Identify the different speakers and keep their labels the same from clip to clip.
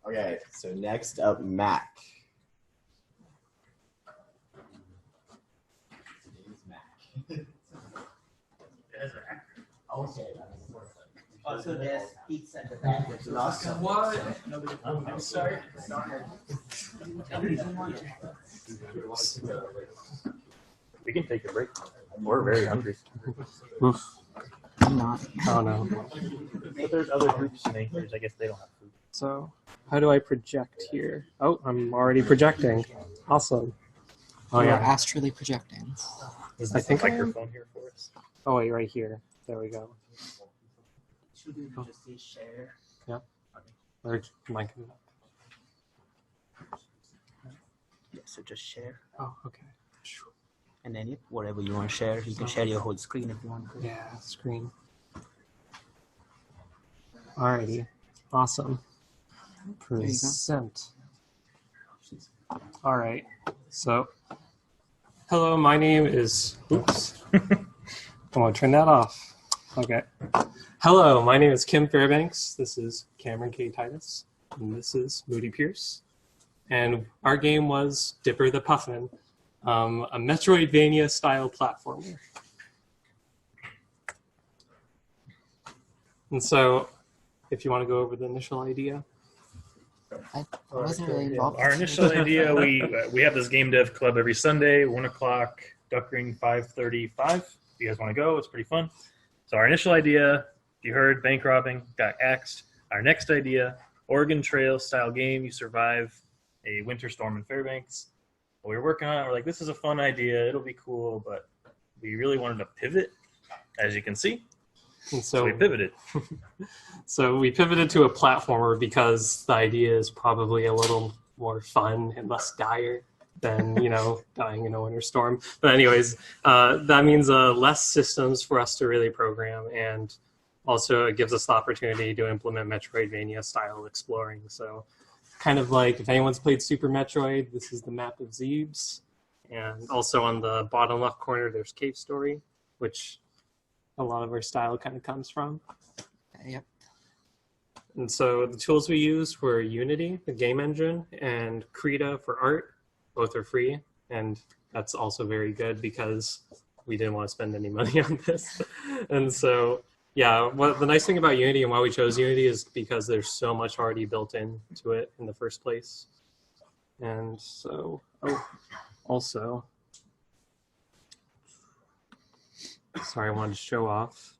Speaker 1: Okay, so next up, Mac. Okay,
Speaker 2: Also, there's pizza at the back, which is awesome.
Speaker 3: What? I'm sorry.
Speaker 4: We can take a break. We're very hungry.
Speaker 2: I'm not.
Speaker 3: Oh no.
Speaker 4: But there's other groups in Anchorage. I guess they don't have food.
Speaker 3: So, how do I project here? Oh, I'm already projecting. Awesome. Oh
Speaker 2: You're
Speaker 3: yeah.
Speaker 2: astrally projecting.
Speaker 4: Is
Speaker 3: I
Speaker 4: this
Speaker 3: think
Speaker 4: a
Speaker 3: I am.
Speaker 4: microphone here for us?
Speaker 3: Oh wait, right here. There we go.
Speaker 2: Should we just say share?
Speaker 3: Or mic.
Speaker 2: Yeah, so just share.
Speaker 3: Oh, okay.
Speaker 2: And then whatever you want to share, you can share your whole screen if you want.
Speaker 3: Yeah, screen. Alrighty. Awesome.
Speaker 2: you go.
Speaker 3: Present. All right. So, hello, my name is. Oops. I want to turn that off. Okay. Hello, my name is Kim Fairbanks. This is Cameron K. Titus. And this is Moody Pierce. And our game was Dipper the Puffin, a Metroidvania style platformer. And so, if you want to go over the initial idea.
Speaker 2: I wasn't really involved.
Speaker 4: Our initial idea, we have this game dev club every Sunday, 1 o'clock, Duck Ring 5:35. If you guys want to go, it's pretty fun. So our initial idea, you heard, bank robbing, got axed. Our next idea, Oregon Trail style game. You survive a winter storm in Fairbanks. We were working on it. We're like, this is a fun idea. It'll be cool, but we really wanted to pivot, as you can see.
Speaker 3: And
Speaker 4: So we pivoted.
Speaker 3: So we pivoted to a platformer because the idea is probably a little more fun and less dire than, dying in a winter storm. But anyways, that means less systems for us to really program, and also it gives us the opportunity to implement Metroidvania style exploring. So kind of like if anyone's played Super Metroid, this is the map of Zebes. And also on the bottom left corner, there's Cave Story, which a lot of our style kind of comes from.
Speaker 2: Yep.
Speaker 3: And so the tools we used were Unity, the game engine, and Krita for art. Both are free, and that's also very good because we didn't want to spend any money on this. And so, yeah, the nice thing about Unity and why we chose Unity is because there's so much already built into it in the first place. And so, also, sorry, I wanted to show off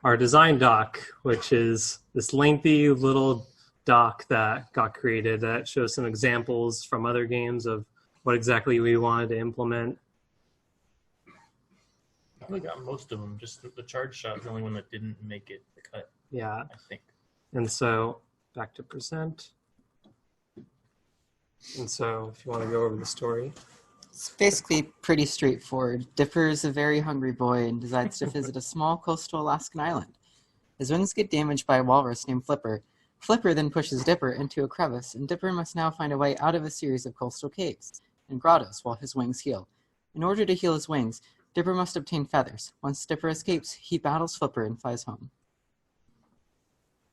Speaker 3: our design doc, which is this lengthy little doc that got created that shows some examples from other games of what exactly we wanted to implement.
Speaker 4: I think I got most of them. Just the charge shot is the only one that didn't make it the cut.
Speaker 3: Yeah.
Speaker 4: I think.
Speaker 3: And so back to present. And so if you want to go over the story.
Speaker 2: It's basically pretty straightforward. Dipper is a very hungry boy and decides to visit a small coastal Alaskan island. His wings get damaged by a walrus named Flipper. Flipper then pushes Dipper into a crevice, and Dipper must now find a way out of a series of coastal caves and grottos while his wings heal. In order to heal his wings, Dipper must obtain feathers. Once Dipper escapes, he battles Flipper and flies home.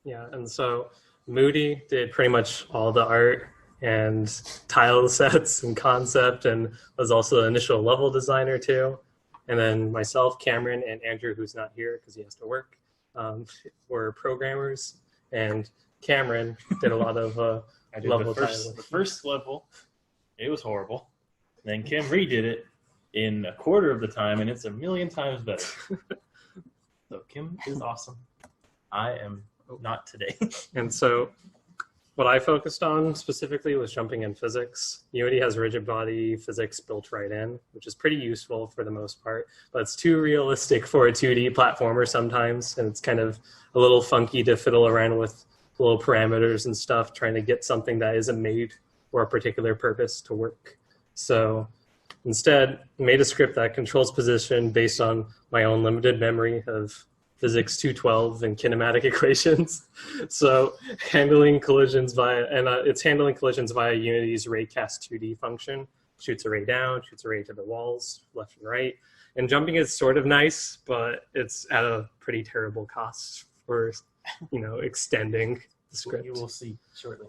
Speaker 3: Yeah, and so Moody did pretty much all the art and tile sets and concept, and was also the initial level designer too. And then myself, Cameron, and Andrew, who's not here because he has to work, were programmers. And Cameron did a lot of level tiling.
Speaker 4: The first level, it was horrible. Then Kim redid it in a quarter of the time, and it's a million times better. So Kim is awesome. I am not today.
Speaker 3: And so what I focused on specifically was jumping in physics. Unity has rigid body physics built right in, which is pretty useful for the most part, but it's too realistic for a 2D platformer sometimes, and it's kind of a little funky to fiddle around with little parameters and stuff, trying to get something that isn't made for a particular purpose to work. So instead, I made a script that controls position based on my own limited memory of physics 212 and kinematic equations. So handling collisions it's handling collisions via Unity's raycast 2D function. Shoots a ray down, shoots a ray to the walls, left and right. And jumping is sort of nice, but it's at a pretty terrible cost for, extending the script.
Speaker 4: You will see shortly.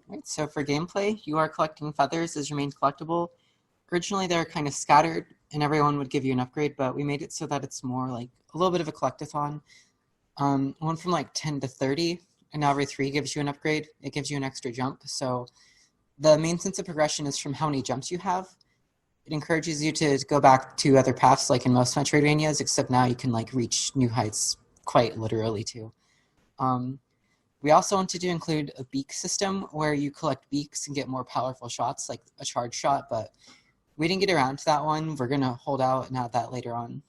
Speaker 2: Right, so for gameplay, you are collecting feathers as your main collectible. Originally, they're kind of scattered, and everyone would give you an upgrade, but we made it so that it's more like a little bit of a collectathon. One from like 10 to 30, and every 3 gives you an upgrade. It gives you an extra jump, so the main sense of progression is from how many jumps you have. It encourages you to go back to other paths like in most Metroidvanias, except now you can like reach new heights quite literally too. We also wanted to include a beak system where you collect beaks and get more powerful shots, like a charge shot, but we didn't get around to that one. We're going to hold out and add that later on.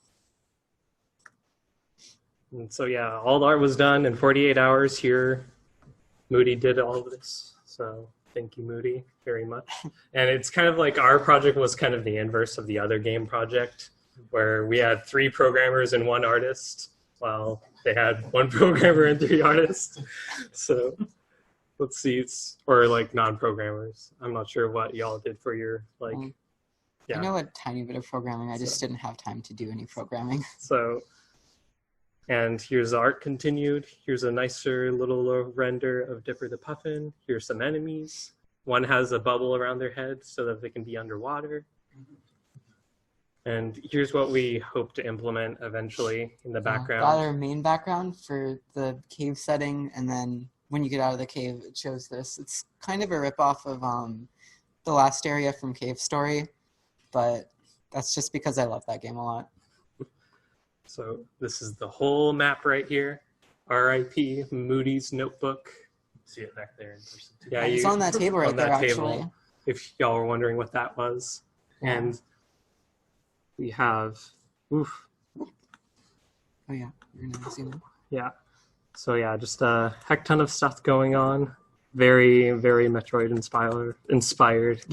Speaker 3: And so yeah, all the art was done in 48 hours here. Moody did all of this, so thank you, Moody, very much. And it's kind of like our project was kind of the inverse of the other game project, where we had 3 programmers and 1 artist, while they had 1 programmer and 3 artists. So let's see, or like non-programmers. I'm not sure what y'all did for your like.
Speaker 2: I know a tiny bit of programming. I just didn't have time to do any programming.
Speaker 3: So, and here's the art continued. Here's a nicer little render of Dipper the Puffin. Here's some enemies. One has a bubble around their head so that they can be underwater. And here's what we hope to implement eventually in the background.
Speaker 2: Got our main background for the cave setting, and then when you get out of the cave, it shows this. It's kind of a ripoff of the last area from Cave Story, but that's just because I love that game a lot.
Speaker 3: So this is the whole map right here. R.I.P. Moody's notebook.
Speaker 4: See it back there in person too.
Speaker 2: Yeah, it's on that table right there, actually.
Speaker 3: If y'all were wondering what that was.
Speaker 2: Yeah.
Speaker 3: And we have, oof.
Speaker 2: Oh yeah, you're gonna see them.
Speaker 3: Yeah. So yeah, just a heck ton of stuff going on. Very, very Metroid inspired. Inspired.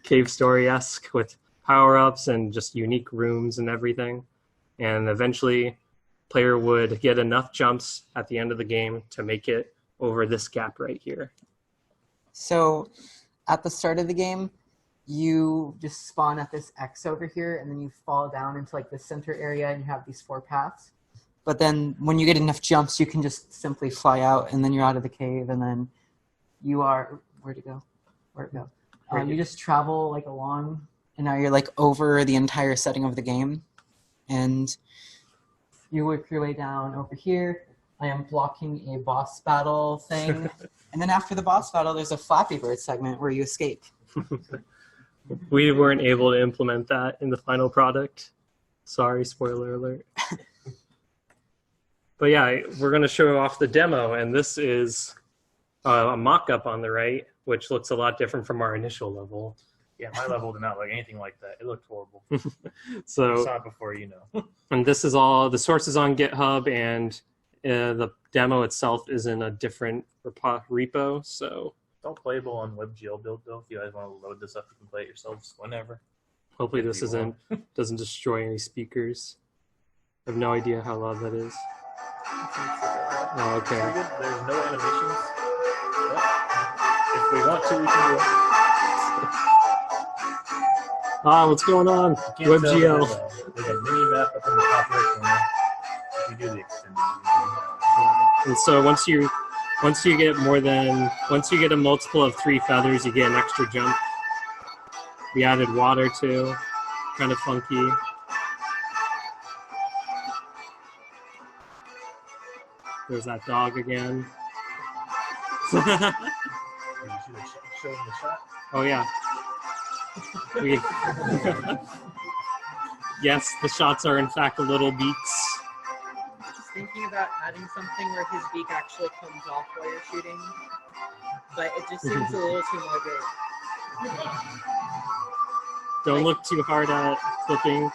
Speaker 3: Cave Story-esque with power-ups and just unique rooms and everything. And eventually, player would get enough jumps at the end of the game to make it over this gap right here.
Speaker 2: So at the start of the game, you just spawn at this X over here, and then you fall down into like the center area, and you have these 4 paths. But then when you get enough jumps, you can just simply fly out, and then you're out of the cave, and then you are, where'd it go? You just travel like along, and now you're like over the entire setting of the game, and you work your way down over here. I am blocking a boss battle thing, and then after the boss battle, there's a Flappy Bird segment where you escape.
Speaker 3: We weren't able to implement that in the final product. Sorry, spoiler alert. But yeah, we're going to show off the demo, and this is a mock-up on the right, which looks a lot different from our initial level.
Speaker 4: Yeah, my level did not look anything like that. It looked horrible.
Speaker 3: So
Speaker 4: I saw it before, you know.
Speaker 3: And this is all, the source is on GitHub, and the demo itself is in a different repo, so.
Speaker 4: It's all playable on WebGL build, though. If you guys want to load this up, you can play it yourselves whenever.
Speaker 3: Hopefully this doesn't destroy any speakers. I have no idea how loud that is. Oh, okay.
Speaker 4: There's no animations. But if we want to, we can do it.
Speaker 3: What's going on? WebGL.
Speaker 4: There's a mini map up in the top right corner. If you do the extended.
Speaker 3: And so once you get a multiple of 3 feathers, you get an extra jump. We added water too, kind of funky. There's that dog again. Oh yeah. Yes, the shots are in fact a little beaks.
Speaker 2: Just thinking about adding something where his beak actually comes off while you're shooting, but it just seems a little too morbid.
Speaker 3: Don't look too hard at flipping.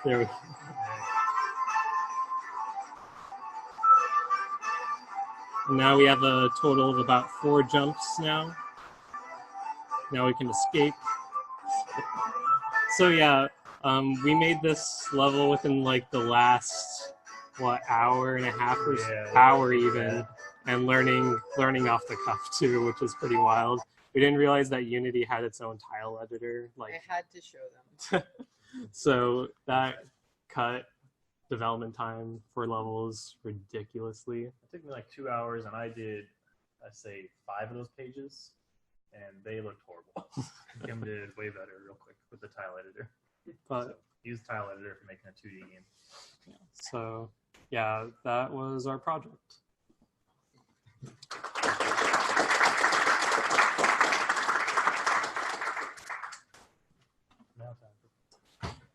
Speaker 3: There we go. Now we have a total of about 4 jumps now. Now we can escape. So yeah, we made this level within like the last, hour and a half or hour even, and learning off the cuff too, which is pretty wild. We didn't realize that Unity had its own tile editor.
Speaker 2: I had to show them.
Speaker 3: So that cut development time for levels ridiculously.
Speaker 4: It took me like 2 hours, and I did, I'd say, 5 of those pages, and they looked horrible. Kim did way better real quick with the tile editor.
Speaker 3: But
Speaker 4: So, use tile editor for making a 2D game.
Speaker 3: so yeah, that was our project.